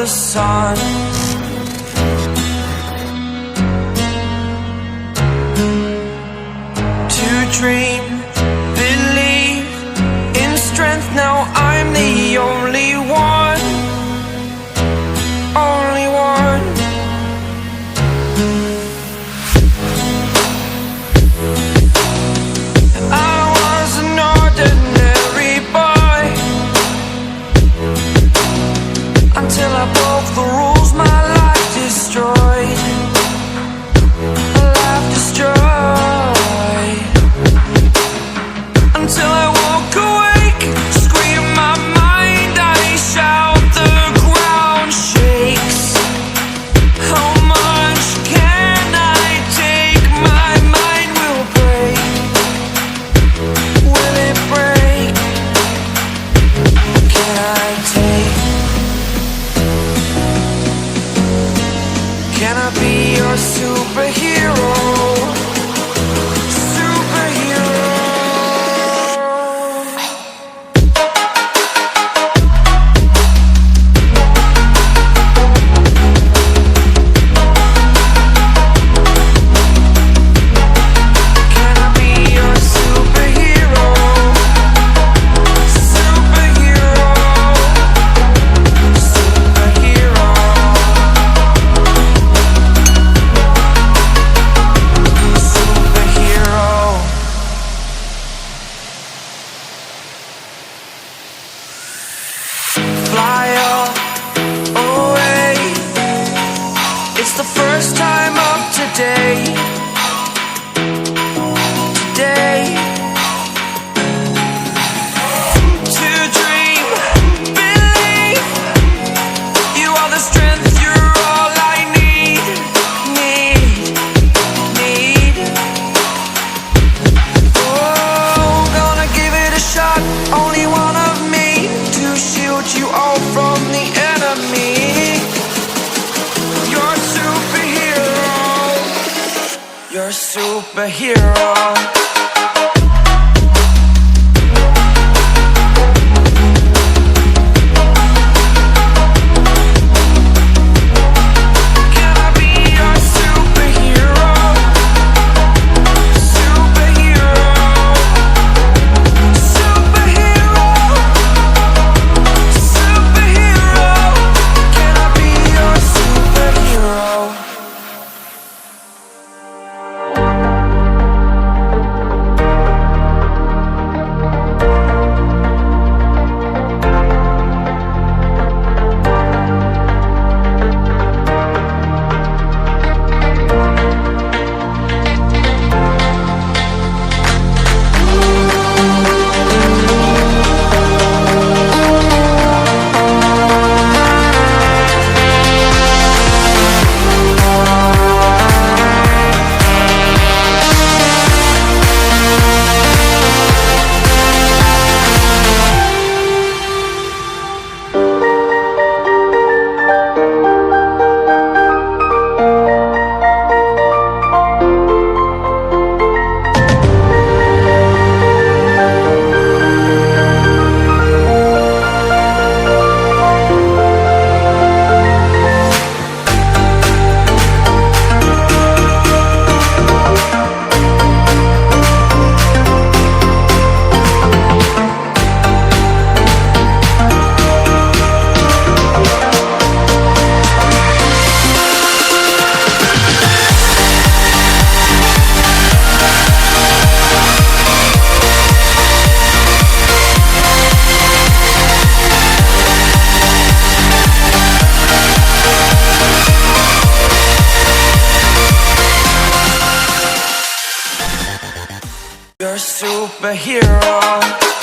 the sun. To dream, believe in strength. Now I'm the only one, only one. I was an ordinary boy until I broke the rules. My life destroyed, a life destroyed. Until I woke awake, scream my mind, I shout, the ground shakes. How much can I take? My mind will break. Will it break? Can I take? Can I be your superhero? Fly away. It's the first time of today. Today. To dream, believe. You are the strength, you're all I need. Need. Oh, gonna give it a shot. Only one of me to shield you all from the enemy. You're a superhero. You're a superhero. Can I be your superhero? Superhero. Superhero. Superhero. Can I be your superhero? You're a superhero.